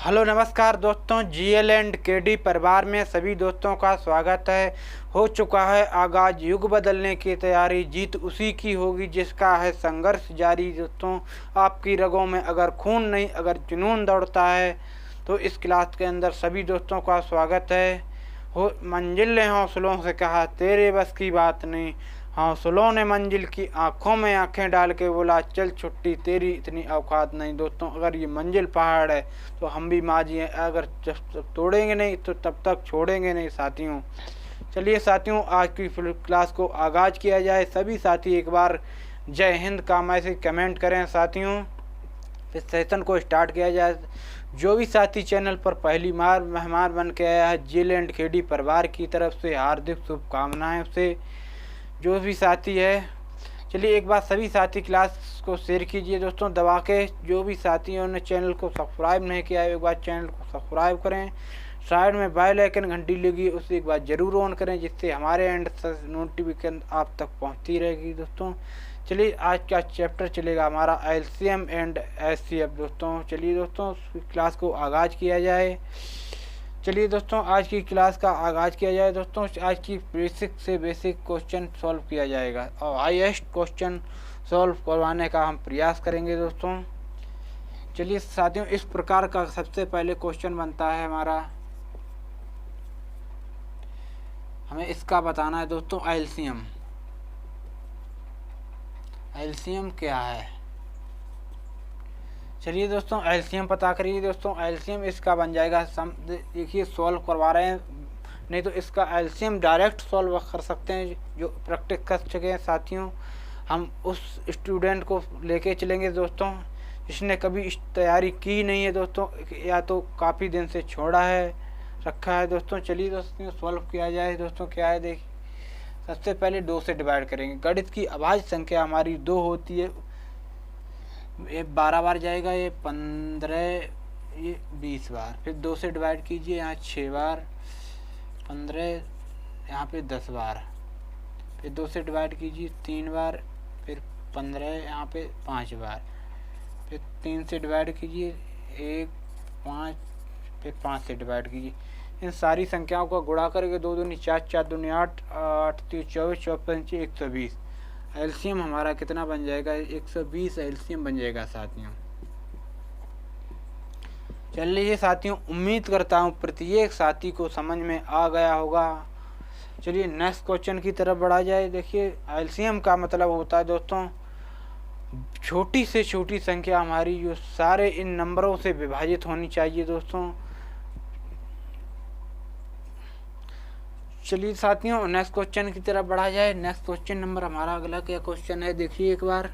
Hello नमस्कार दोस्तों, GL and KD परिवार में सभी दोस्तों का स्वागत है। हो चुका है आगाज युग बदलने की तैयारी, जीत उसी की होगी जिसका है संघर्ष जारी। दोस्तों, आपकी रगों में अगर खून नहीं अगर जुनून दौड़ता है तो इस क्लास के अंदर सभी दोस्तों का स्वागत है। हो मंजिल ने हौसलों से कहा तेरे बस की बात नहीं, हौसलों ने मंजिल की आंखों में आंखें डाल के बोला चल छुट्टी तेरी इतनी औकात नहीं। दोस्तों, अगर ये मंजिल पहाड़ है तो हम भी माझी हैं, अगर जब तक तोड़ेंगे नहीं तो तब तक छोड़ेंगे नहीं साथियों। चलिए साथियों, आज की क्लास को आगाज किया जाए। सभी साथी एक बार जय हिंद का मैसेज कमेंट करें साथियों, फिर सेशन को स्टार्ट किया जाए। जो भी साथी चैनल पर पहली बार मेहमान बन के आया है, जीएल एंड केडी परिवार की तरफ से हार्दिक शुभकामनाएं उसे। जो भी साथी है, चलिए एक बार सभी साथी क्लास को शेयर कीजिए दोस्तों दबा के। जो भी साथियों ने चैनल को सब्सक्राइब नहीं किया है, एक बार चैनल को सब्सक्राइब करें। साइड में बेल आइकन घंटी लगी, उसे एक बार ज़रूर ऑन करें जिससे हमारे एंड नोटिफिकेशन आप तक पहुंचती रहेगी दोस्तों। चलिए आज का चैप्टर चलेगा हमारा एलसीएम एंड एचसीएफ दोस्तों। चलिए दोस्तों, क्लास को आगाज़ किया जाए। चलिए दोस्तों, आज की क्लास का आगाज़ किया जाए। दोस्तों, आज की बेसिक से बेसिक क्वेश्चन सॉल्व किया जाएगा और हाईएस्ट क्वेश्चन सॉल्व करवाने का हम प्रयास करेंगे दोस्तों। चलिए साथियों, इस प्रकार का सबसे पहले क्वेश्चन बनता है हमारा, हमें इसका बताना है दोस्तों एलसीएम। एलसीएम क्या है? चलिए दोस्तों, एलसीएम पता करिए दोस्तों। एलसीएम इसका बन जाएगा, देखिए सॉल्व करवा रहे हैं, नहीं तो इसका एलसीएम डायरेक्ट सॉल्व कर सकते हैं जो प्रैक्टिस कर चुके हैं साथियों। हम उस स्टूडेंट को लेके चलेंगे दोस्तों जिसने कभी इस तैयारी की नहीं है दोस्तों, या तो काफ़ी दिन से छोड़ा है रखा है दोस्तों। चलिए दोस्तों, सॉल्व किया जाए दोस्तों। क्या है देखिए, सबसे पहले 2 से डिवाइड करेंगे। गणित की अभाज्य संख्या हमारी 2 होती है, ये 12 बार जाएगा, ये 15, ये 20 बार। फिर 2 से डिवाइड कीजिए, यहाँ 6 बार, 15, यहाँ पे 10 बार। फिर 2 से डिवाइड कीजिए 3 बार, फिर 15, यहाँ पे 5 बार। फिर 3 से डिवाइड कीजिए 1, 5, फिर 5 से डिवाइड कीजिए। इन सारी संख्याओं का गुणा करके 2 दूनी 4, 4 दूनी 8, 8 3 24, 24 120। एलसीएम हमारा कितना बन जाएगा? 120 एलसीएम बन जाएगा साथियों। चलिए साथियों, उम्मीद करता हूँ प्रत्येक साथी को समझ में आ गया होगा। चलिए नेक्स्ट क्वेश्चन की तरफ बढ़ा जाए। देखिए, एलसीएम का मतलब होता है दोस्तों छोटी से छोटी संख्या हमारी जो सारे इन नंबरों से विभाजित होनी चाहिए दोस्तों। चलिए साथियों, नेक्स्ट क्वेश्चन की तरफ बढ़ा जाए। नेक्स्ट क्वेश्चन नंबर हमारा अगला क्या क्वेश्चन है, देखिए एक बार।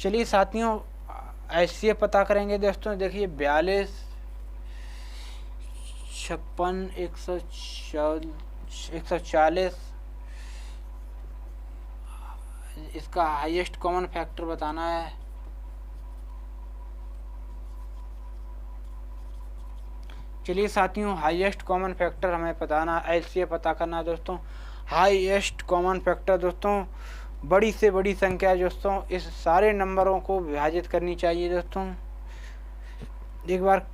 चलिए साथियों, ऐसे पता करेंगे दोस्तों। देखिए 42, 56, 140, इसका हाईएस्ट कॉमन फैक्टर बताना है। चलिए साथियों, हाईएस्ट कॉमन फैक्टर हमें बताना, ऐसे पता करना दोस्तों। हाईएस्ट कॉमन फैक्टर दोस्तों, बड़ी से बड़ी संख्या दोस्तों इस सारे नंबरों को विभाजित करनी चाहिए दोस्तों। एक बार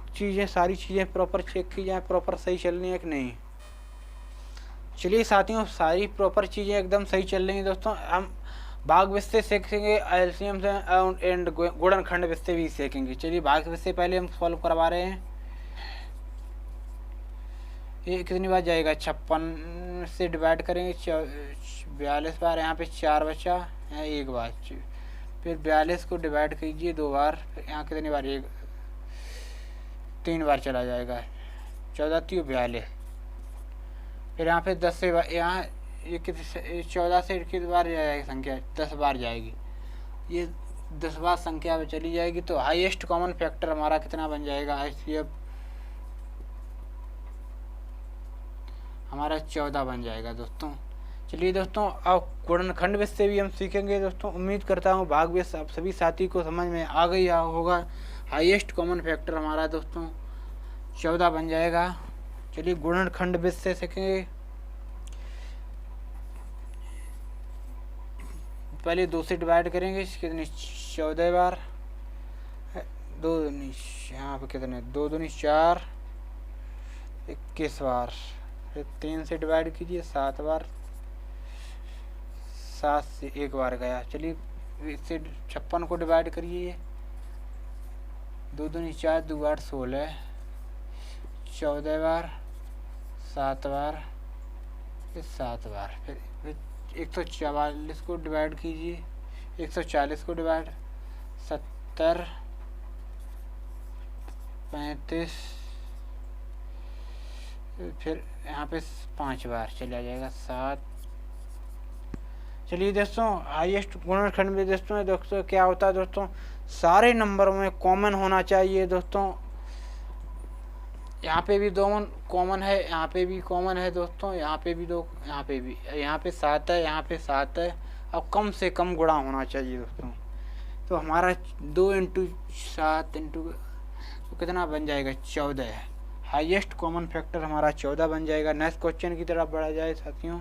सारी चीज़ें प्रॉपर चेक की जाए, प्रॉपर सही चल रही है कि नहीं। चलिए साथियों, सारी प्रॉपर चीज़ें एकदम सही चल रही हैं दोस्तों। हम भाग विस्ते सीखेंगे, एलसीएम से एंड गुणनखंड विस्ते भी सीखेंगे। चलिए भाग विस्ते पहले हम सॉल्व करवा रहे हैं। ये कितनी बार जाएगा? 56 से डिवाइड करेंगे 42 बार, यहाँ पे 4 बचा, यहाँ 1 बार। फिर 42 को डिवाइड कीजिए 2 बार, यहाँ कितनी बार? 3 बार चला जाएगा, 14 3 42। फिर यहाँ पे 10 से यहाँ ये कितनी 14 से कितनी बार जाएगी संख्या? 10 बार जाएगी, ये 10 बार संख्या में चली जाएगी। तो हाईएस्ट कॉमन फैक्टर हमारा कितना बन जाएगा? एचसीएफ हमारा 14 बन जाएगा दोस्तों। चलिए दोस्तों, अब गुणनखंड विस्ते भी हम सीखेंगे दोस्तों। उम्मीद करता हूँ भाग विस्ते आप सभी साथी को समझ में आ गई होगा। हाईएस्ट कॉमन फैक्टर हमारा दोस्तों 14 बन जाएगा। चलिए गुणनखंड विस्ते सीखेंगे। पहले 2 से डिवाइड करेंगे, कितनी 14 बार, दो दूनी, यहाँ पे कितने, दो दूनी 4, 21 बार, फिर 3 से डिवाइड कीजिए 7 बार, 7 से 1 बार गया। चलिए इससे 56 को डिवाइड करिए, दो दूनी 4, 2 8 16, 14 बार, 7 बार, फिर 7 बार, फिर 144 को डिवाइड कीजिए, 140 को डिवाइड, 70, 35, फिर यहाँ पे 5 बार चला जाएगा 7। चलिए दोस्तों, हाईएस्ट गुणनखंड में दोस्तों क्या होता है दोस्तों, सारे नंबरों में कॉमन होना चाहिए दोस्तों। यहाँ पे भी 2 कॉमन है, यहाँ पे भी कॉमन है दोस्तों, यहाँ पे भी 2, यहाँ पे भी, यहाँ पे 7 है, यहाँ पे 7 है। अब कम से कम गुणा होना चाहिए दोस्तों। तो हमारा 2 × 7 तो कितना बन जाएगा, 14 है। हाईएस्ट कॉमन फैक्टर हमारा 14 बन जाएगा। नेक्स्ट क्वेश्चन की तरफ बढ़ा जाए साथियों।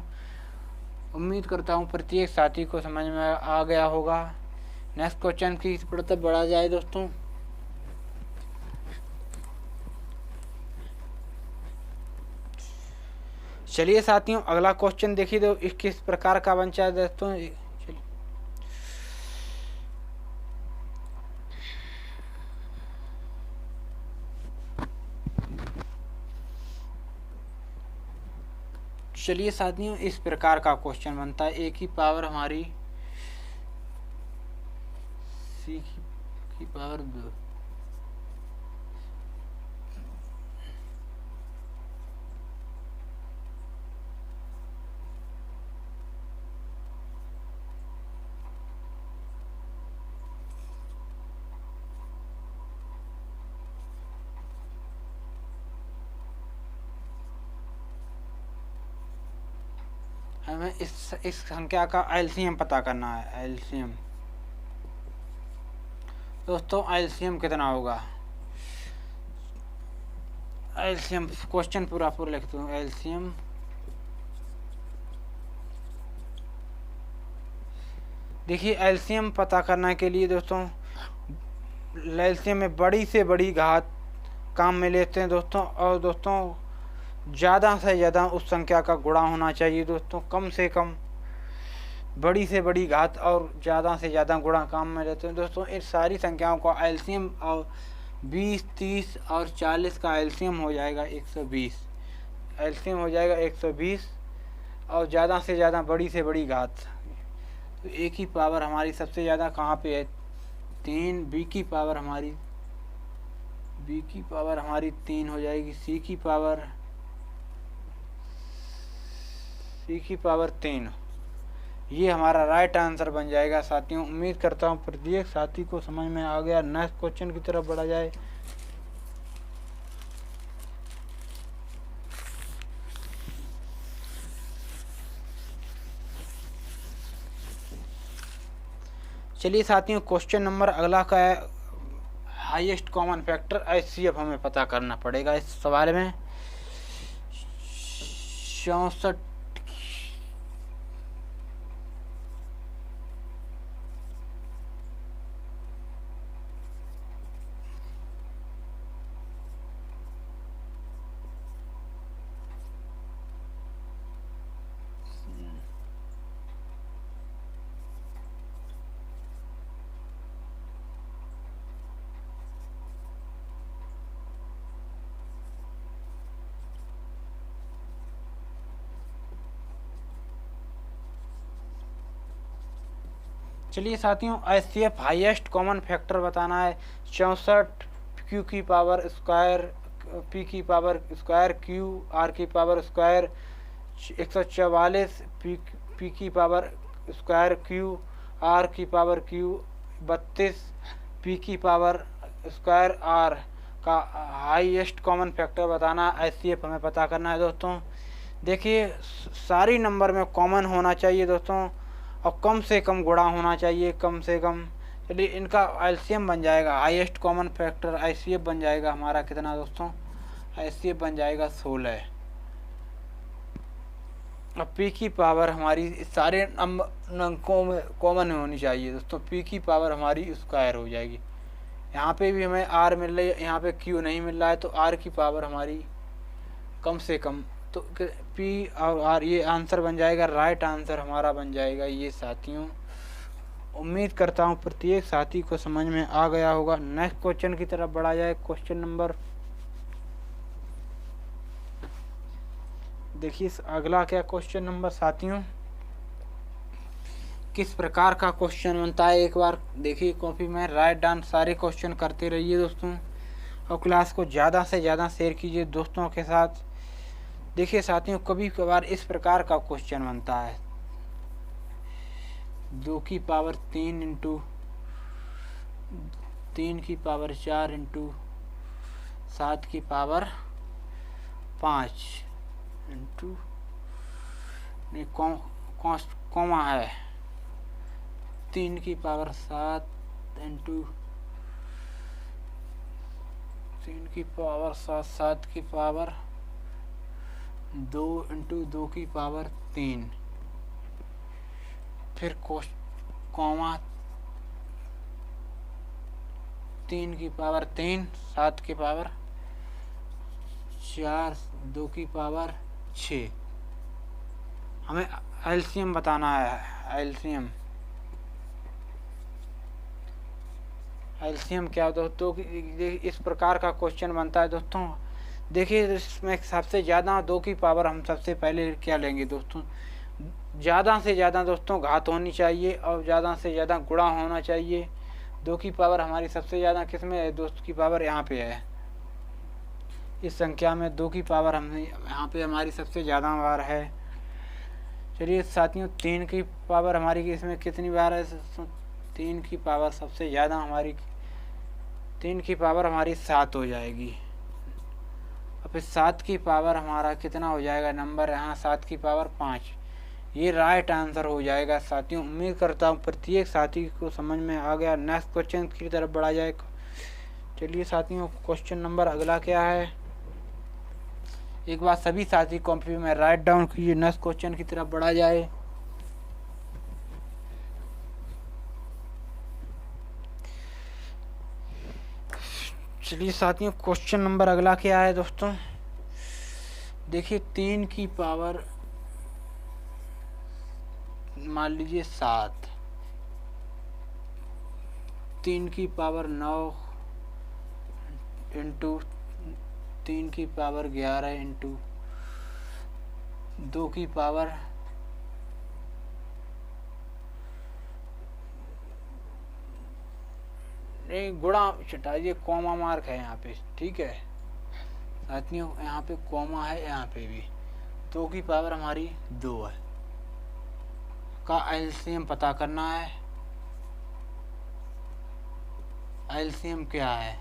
उम्मीद करता हूँ प्रत्येक साथी को समझ में आ गया होगा। नेक्स्ट क्वेश्चन की तरफ बढ़ा जाए दोस्तों। चलिए साथियों, अगला क्वेश्चन देखिए तो किस प्रकार का बन जाए दोस्तों। चलिए साथियों, इस प्रकार का क्वेश्चन बनता है, ए की पावर हमारी सी की पावर 2, हमें इस संख्या का एलसीएम पता करना है। एलसीएम दोस्तों, एलसीएम कितना होगा, एलसीएम क्वेश्चन पूरा लिखता हूँ। एलसीएम देखिए, एलसीएम पता करने के लिए दोस्तों, एलसीएम में बड़ी से बड़ी घात काम में लेते हैं दोस्तों। और दोस्तों ज़्यादा से ज़्यादा उस संख्या का गुणा होना चाहिए दोस्तों। कम से कम बड़ी से बड़ी घात और ज़्यादा से ज़्यादा गुणा काम में लेते हैं दोस्तों। इन सारी संख्याओं का एलसीएम और 20, 30 और 40 का एलसीएम हो जाएगा 120। एलसीएम हो जाएगा 120 और ज़्यादा से ज़्यादा बड़ी से बड़ी घात। तो ए की पावर हमारी सबसे ज़्यादा कहाँ पे है, 3। बी की पावर हमारी 3 हो जाएगी। सी की पावर 3। ये हमारा राइट आंसर बन जाएगा साथियों। उम्मीद करता हूँ प्रत्येक साथी को समझ में आ गया। नेक्स्ट क्वेश्चन की तरफ बढ़ा जाए। चलिए साथियों, क्वेश्चन नंबर अगला का है, हाईएस्ट कॉमन फैक्टर एचसीएफ हमें पता करना पड़ेगा इस सवाल में। 64 चलिए साथियों, एचसीएफ हाईएस्ट कॉमन फैक्टर बताना है। 64 क्यू की पावर स्क्वायर, पी की पावर स्क्वायर क्यू, आर की पावर स्क्वायर 144, पी की पावर स्क्वायर क्यू, आर की पावर क्यू 32, पी की पावर स्क्वायर आर का हाईएस्ट कॉमन फैक्टर बताना। एचसीएफ हमें पता करना है दोस्तों। देखिए, सारी नंबर में कॉमन होना चाहिए दोस्तों और कम से कम गुणा होना चाहिए, कम से कम। चलिए, इनका एलसीएम बन जाएगा, हाईएस्ट कॉमन फैक्टर एचसीएफ बन जाएगा हमारा कितना दोस्तों, एचसीएफ बन जाएगा 16। अब पी की पावर हमारी सारे अंकों में कॉमन होनी चाहिए दोस्तों। पी की पावर हमारी स्क्वायर हो जाएगी, यहाँ पे भी हमें आर मिल रही है, यहाँ पे क्यू नहीं मिल रहा है, तो आर की पावर हमारी कम से कम, तो पी और आर, ये आंसर बन जाएगा, राइट आंसर हमारा बन जाएगा ये साथियों। उम्मीद करता हूँ प्रत्येक साथी को समझ में आ गया होगा। नेक्स्ट क्वेश्चन की तरफ बढ़ा जाए। क्वेश्चन नंबर, देखिए अगला क्या क्वेश्चन नंबर साथियों, किस प्रकार का क्वेश्चन बनता है, एक बार देखिए कॉपी में, राइट डाउन सारे क्वेश्चन करते रहिए दोस्तों, और क्लास को ज़्यादा से ज़्यादा शेयर कीजिए दोस्तों के साथ। देखिए साथियों, कभी कभार इस प्रकार का क्वेश्चन बनता है, 2 की पावर 3 इंटू 3 की पावर 4 इंटू 7 की पावर 5 इंटू, नहीं कॉमा है, 3 की पावर 7 इंटू 3 की पावर 7, 7 की पावर 2 इंटू 2 की पावर 3, फिर कॉमा 3 की पावर 3, 7 की पावर 4, 2 की पावर 6। हमें एलसीएम बताना है। एलसीएम क्या दोस्तों, इस प्रकार का क्वेश्चन बनता है दोस्तों। देखिए इसमें सबसे ज़्यादा 2 की पावर हम सबसे पहले क्या लेंगे दोस्तों, ज़्यादा से ज़्यादा दोस्तों घात होनी चाहिए और ज़्यादा से ज़्यादा गुणा होना चाहिए। 2 की पावर हमारी सबसे ज़्यादा किस में है, 2 की पावर यहाँ पे है, इस संख्या में 2 की पावर हमने यहाँ पे हमारी सबसे ज़्यादा बार है। चलिए साथियों, 3 की पावर हमारी इसमें कितनी बार है, 3 की पावर सबसे ज़्यादा हमारी, 3 की पावर हमारी 7 हो जाएगी। और फिर 7 की पावर हमारा कितना हो जाएगा नंबर यहाँ, 7 की पावर 5। ये राइट आंसर हो जाएगा साथियों। उम्मीद करता हूँ प्रत्येक साथी को समझ में आ गया। नेक्स्ट क्वेश्चन की तरफ बढ़ा जाए। चलिए साथियों, क्वेश्चन नंबर अगला क्या है, एक बार सभी साथी कॉपी में राइट डाउन कीजिए। नेक्स्ट क्वेश्चन की तरफ बढ़ा जाए। चलिए साथियों, क्वेश्चन नंबर अगला क्या है दोस्तों, देखिए 3 की पावर मान लीजिए 7, 3 की पावर 9 इंटू 3 की पावर 11 इंटू 2 की पावर नहीं गुणा, चटाइए कॉमा मार्क है यहाँ पे, ठीक है साथियों, यहाँ पे कॉमा है, यहाँ पे भी 2 की पावर हमारी 2 है का एलसीएम पता करना है। एलसीएम क्या है,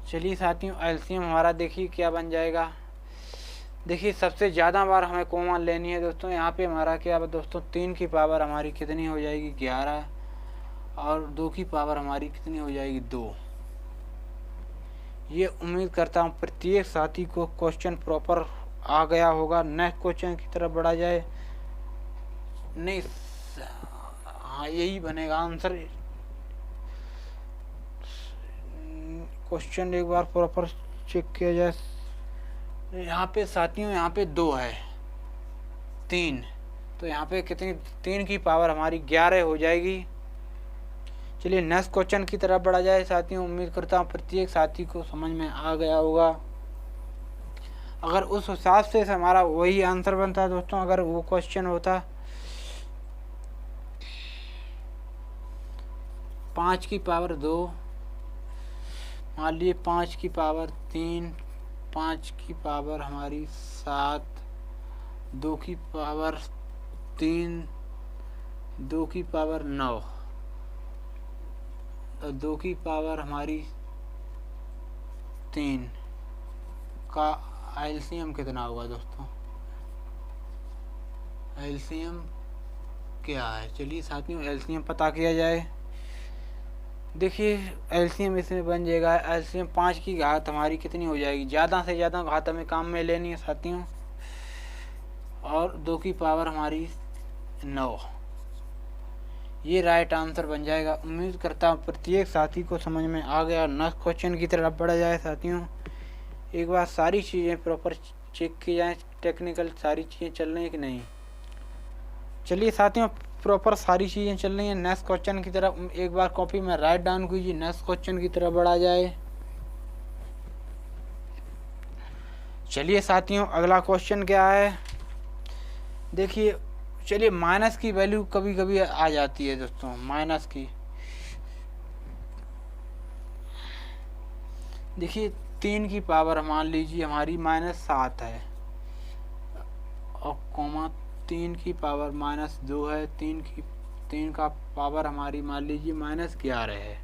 चलिए साथियों एलसीएम हमारा देखिए क्या बन जाएगा। देखिए सबसे ज़्यादा बार हमें कॉमन लेनी है दोस्तों। यहाँ पे हमारा क्या है दोस्तों, 3 की पावर हमारी कितनी हो जाएगी 11, और 2 की पावर हमारी कितनी हो जाएगी 2। ये उम्मीद करता हूँ प्रत्येक साथी को क्वेश्चन प्रॉपर आ गया होगा। नेक्स्ट क्वेश्चन की तरफ बढ़ा जाए। नहीं, हाँ यही बनेगा आंसर। क्वेश्चन एक बार प्रॉपर चेक किया जाए। यहाँ पे साथियों, यहाँ पे 2 है, 3, तो यहाँ पे कितनी, 3 की पावर हमारी 11 हो जाएगी। चलिए नेक्स्ट क्वेश्चन की तरफ बढ़ा जाए साथियों। उम्मीद करता हूँ प्रत्येक साथी को समझ में आ गया होगा। अगर उस हिसाब से हमारा वही आंसर बनता है दोस्तों, अगर वो क्वेश्चन होता 5 की पावर 2, मान लीजिए 5 की पावर 3, 5 की पावर हमारी 7, 2 की पावर 3, 2 की पावर 9, और 2 की पावर हमारी 3 का एलसीएम कितना होगा दोस्तों। एलसीएम क्या है, चलिए साथियों एलसीएम पता किया जाए। देखिए एलसीएम इसमें बन जाएगा, एलसीएम 5 की घात हमारी कितनी हो जाएगी, ज़्यादा से ज़्यादा घात हमें काम में लेनी है साथियों, और 2 की पावर हमारी 9। ये राइट आंसर बन जाएगा। उम्मीद करता हूँ प्रत्येक साथी को समझ में आ गया। नेक्स्ट क्वेश्चन की तरफ बढ़ा जाए साथियों। एक बार सारी चीज़ें प्रॉपर चेक की जाए, टेक्निकल सारी चीज़ें चल रही हैं कि नहीं। चलिए साथियों, प्रॉपर सारी चीज़ें चल रही हैं। नेक्स्ट क्वेश्चन की तरफ एक बार कॉपी में राइट डाउन कीजिए। नेक्स्ट क्वेश्चन की तरफ बढ़ा जाए। चलिए साथियों, अगला क्वेश्चन क्या है देखिए। चलिए, माइनस की वैल्यू कभी कभी आ जाती है दोस्तों। माइनस की देखिए 3 की पावर मान लीजिए हमारी -7 है और कॉमा 3 की पावर -2 है। 3 का पावर हमारी मान लीजिए -11 है।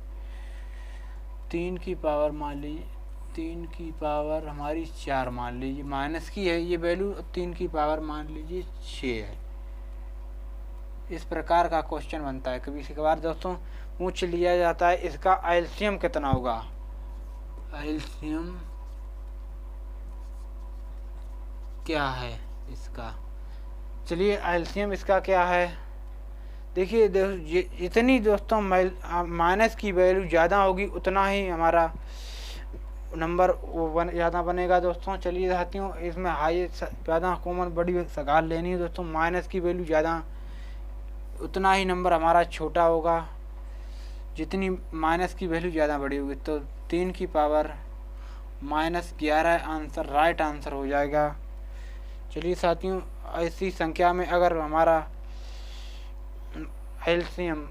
3 की पावर मान लीजिए 3 की पावर हमारी 4 मान लीजिए, माइनस की है ये वैल्यू। 3 की पावर मान लीजिए 6 है। इस प्रकार का क्वेश्चन बनता है। कभी कभार दोस्तों पूछ लिया जाता है इसका एलसीएम कितना होगा। एलसीएम क्या है इसका। चलिए, एलसीएम इसका क्या है देखिए। जितनी दोस्तों माइनस की वैल्यू ज़्यादा होगी उतना ही हमारा नंबर ज़्यादा बनेगा दोस्तों। चलिए साथियों, इसमें हाई ज़्यादा कॉमन बड़ी सगाल लेनी है दोस्तों। माइनस की वैल्यू ज़्यादा उतना ही नंबर हमारा छोटा होगा। जितनी माइनस की वैल्यू ज़्यादा बड़ी होगी तो 3 की पावर -11 आंसर राइट आंसर हो जाएगा। चलिए साथियों, ऐसी संख्या में अगर हमारा एलसीएम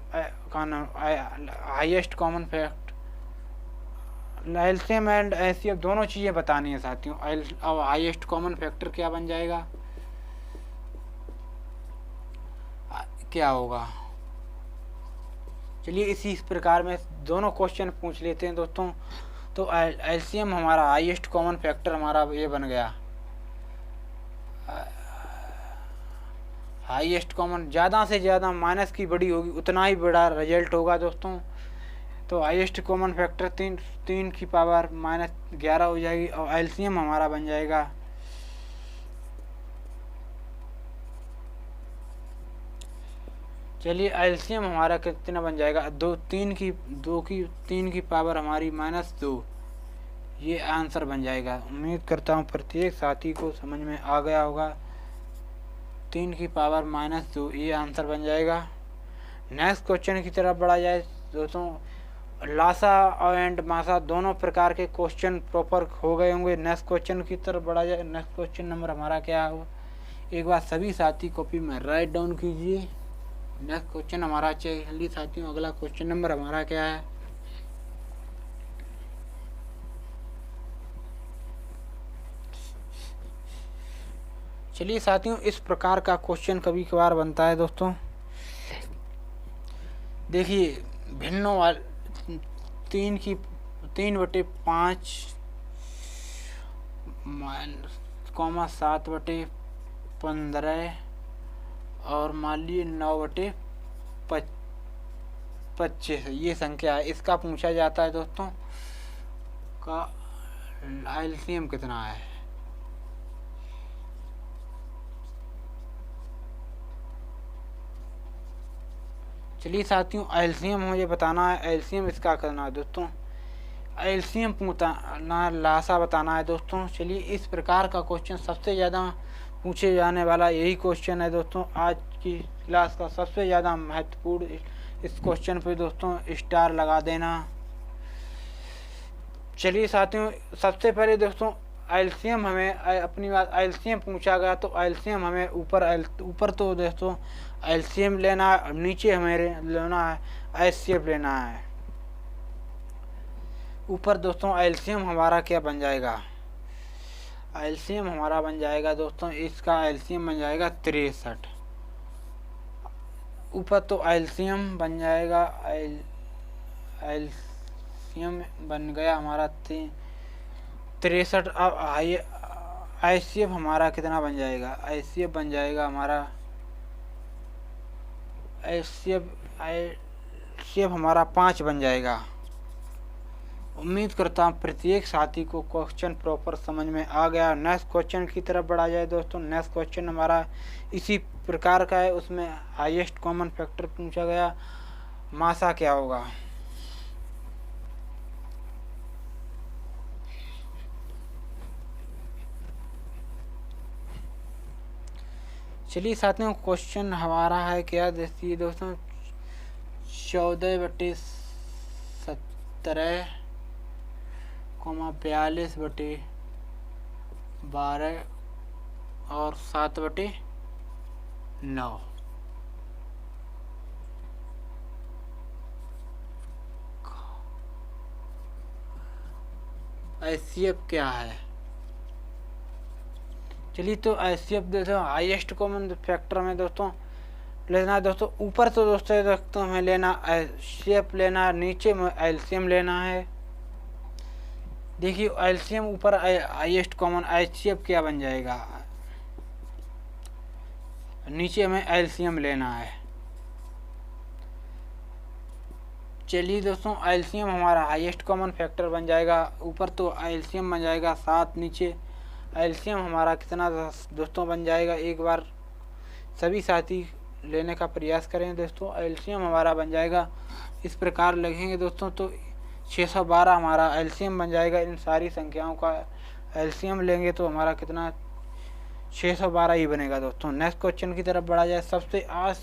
का नाम highest common fact, LCM and HCF दोनों चीज़ें बतानी है साथियों। अब हाईएस्ट कॉमन फैक्टर क्या बन जाएगा, क्या होगा। चलिए इसी प्रकार में दोनों क्वेश्चन पूछ लेते हैं दोस्तों। तो एलसीएम हमारा हाईएस्ट कॉमन फैक्टर हमारा ये बन गया। हाईएस्ट कॉमन ज़्यादा से ज़्यादा माइनस की बड़ी होगी उतना ही बड़ा रिजल्ट होगा दोस्तों। तो हाईएस्ट कॉमन फैक्टर 3 की पावर -11 हो जाएगी और एलसीएम हमारा बन जाएगा। चलिए, एलसीएम हमारा कितना बन जाएगा 3 की पावर हमारी -2। ये आंसर बन जाएगा। उम्मीद करता हूँ प्रत्येक साथी को समझ में आ गया होगा। 3 की पावर -2 ये आंसर बन जाएगा। नेक्स्ट क्वेश्चन की तरफ बढ़ा जाए दोस्तों। लासा एंड मासा दोनों प्रकार के क्वेश्चन प्रॉपर हो गए होंगे। नेक्स्ट क्वेश्चन की तरफ बढ़ा जाए। नेक्स्ट क्वेश्चन नंबर हमारा क्या होगा, एक बार सभी साथी कॉपी में राइट डाउन कीजिए। नेक्स्ट क्वेश्चन हमारा चलिए साथियों, अगला क्वेश्चन नंबर हमारा क्या है। चलिए साथियों, इस प्रकार का क्वेश्चन कभी कभार बनता है दोस्तों। देखिए, भिन्नों वाले 3/5 7/15 और मान लीजिए 9/25 ये संख्या है। इसका पूछा जाता है दोस्तों का एलसीएम कितना है। चलिए साथियों, एलसीएम मुझे बताना है। एलसीएम इसका करना है दोस्तों। एलसीएम पूछना लासा बताना है दोस्तों। चलिए, इस प्रकार का क्वेश्चन सबसे ज़्यादा पूछे जाने वाला यही क्वेश्चन है दोस्तों। आज की क्लास का सबसे ज़्यादा महत्वपूर्ण इस क्वेश्चन पे दोस्तों स्टार लगा देना। चलिए साथियों, सबसे पहले दोस्तों एलसीएम हमें अपनी बात एलसीएम पूछा गया तो एलसीएम हमें ऊपर तो दोस्तों एलसीएम लेना है, नीचे हमें लेना है एचसीएफ लेना है। ऊपर दोस्तों एलसीएम हमारा क्या बन जाएगा, एलसीएम हमारा बन जाएगा दोस्तों, इसका एलसीएम बन जाएगा 63। ऊपर तो एलसीएम बन जाएगा, एलसीएम बन गया हमारा 63। अब एचसीएफ हमारा कितना बन जाएगा, एचसीएफ बन जाएगा हमारा एचसीएफ हमारा 5 बन जाएगा। उम्मीद करता हूँ प्रत्येक साथी को क्वेश्चन प्रॉपर समझ में आ गया। नेक्स्ट क्वेश्चन की तरफ बढ़ा जाए दोस्तों। नेक्स्ट क्वेश्चन हमारा इसी प्रकार का है, उसमें हाईएस्ट कॉमन फैक्टर पूछा गया। मासा क्या होगा? चलिए साथियों, क्वेश्चन हमारा है क्या, देखिए दोस्तों, 14/17, 42/12 और 7/9। HCF क्या है? चलिए तो HCF दोस्तों हाईएस्ट कॉमन फैक्टर में दोस्तों लेना दोस्तों, ऊपर तो दोस्तों हमें लेना HCF लेना, नीचे में LCM लेना है। देखिए LCM ऊपर हाईएस्ट कॉमन, HCF क्या बन जाएगा, नीचे हमें LCM लेना है। चलिए दोस्तों, LCM हमारा हाईएस्ट कॉमन फैक्टर बन जाएगा, ऊपर तो LCM बन जाएगा 7, नीचे LCM हमारा कितना दोस्तों बन जाएगा, एक बार सभी साथी लेने का प्रयास करें दोस्तों। LCM हमारा बन जाएगा, इस प्रकार लिखेंगे दोस्तों तो 612 हमारा LCM बन जाएगा। इन सारी संख्याओं का LCM लेंगे तो हमारा कितना, 612 ही बनेगा दोस्तों। नेक्स्ट क्वेश्चन की तरफ बढ़ा जाए। सबसे आज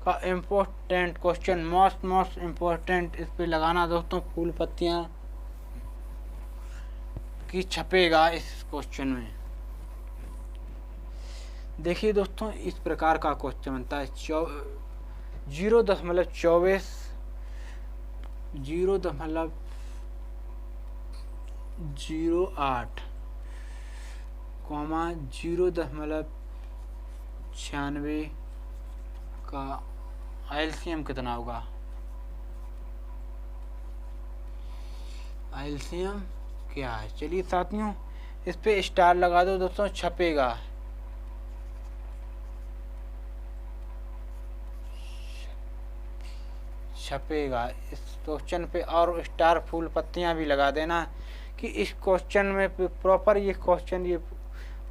का इम्पोर्टेंट क्वेश्चन, मोस्ट इम्पोर्टेंट, इस पे लगाना दोस्तों फूल पत्तियाँ की छपेगा इस क्वेश्चन में। देखिए दोस्तों, इस प्रकार का क्वेश्चन बनता है, 0.24, 0.08, 0.96 का LCM कितना होगा? LCM क्या है? चलिए साथियों, इस पे स्टार लगा दो दोस्तों, छपेगा। इस क्वेश्चन पे, और स्टार फूल पत्तियां भी लगा देना कि इस क्वेश्चन में प्रॉपर ये क्वेश्चन, ये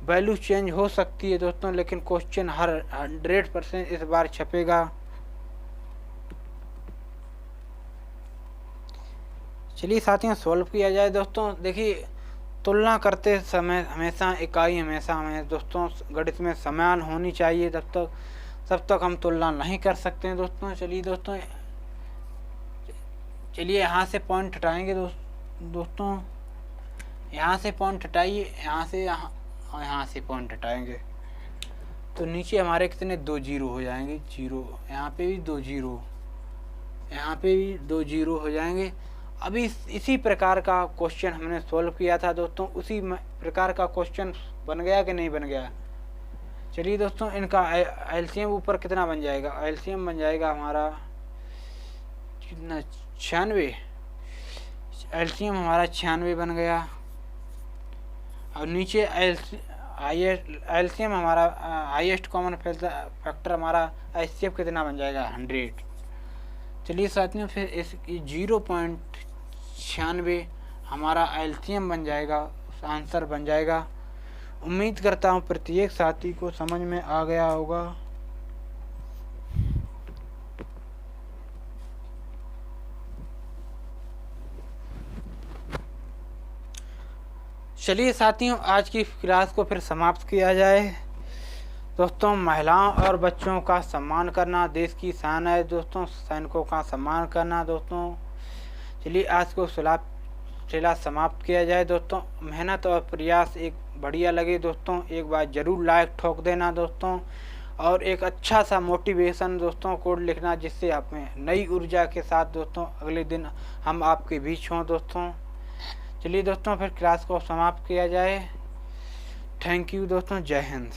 वैल्यू चेंज हो सकती है दोस्तों, लेकिन क्वेश्चन हर 100% इस बार छपेगा। चलिए साथियों, सॉल्व किया जाए दोस्तों। देखिए, तुलना करते समय हमेशा इकाई हमेशा हमें दोस्तों गणित में समान होनी चाहिए, तब तक हम तुलना नहीं कर सकते हैं दोस्तों। चलिए यहाँ से पॉइंट हटाएंगे दोस्तों, यहाँ से पॉइंट हटाइए, यहाँ से यहाँ और यहाँ से पॉइंट हटाएंगे तो नीचे हमारे कितने, 2 जीरो हो जाएंगे। जीरो, यहाँ पे भी 2 जीरो, यहाँ पे भी 2 जीरो हो जाएंगे। अभी इसी प्रकार का क्वेश्चन हमने सॉल्व किया था दोस्तों, उसी प्रकार का क्वेश्चन बन गया कि नहीं बन गया? चलिए दोस्तों, इनका LCM ऊपर कितना बन जाएगा? LCM बन जाएगा हमारा कितना, 96। LCM हमारा 96 बन गया, और नीचे LCM हमारा हाईएस्ट कॉमन फैक्टर हमारा HCF कितना बन जाएगा? 100। चलिए साथियों, फिर इस 0.96 हमारा LCM बन जाएगा, आंसर बन जाएगा। उम्मीद करता हूँ प्रत्येक साथी को समझ में आ गया होगा। चलिए साथियों, आज की क्लास को फिर समाप्त किया जाए दोस्तों। महिलाओं और बच्चों का सम्मान करना देश की शान है दोस्तों, सैनिकों का सम्मान करना दोस्तों। चलिए आज को सिलसिला समाप्त किया जाए दोस्तों। मेहनत और प्रयास एक बढ़िया लगे दोस्तों, एक बार ज़रूर लाइक ठोक देना दोस्तों, और एक अच्छा सा मोटिवेशन दोस्तों कोड लिखना, जिससे आप में नई ऊर्जा के साथ दोस्तों अगले दिन हम आपके बीच हों दोस्तों। चलिए दोस्तों, फिर क्लास को समाप्त किया जाए। थैंक यू दोस्तों, जय हिंद।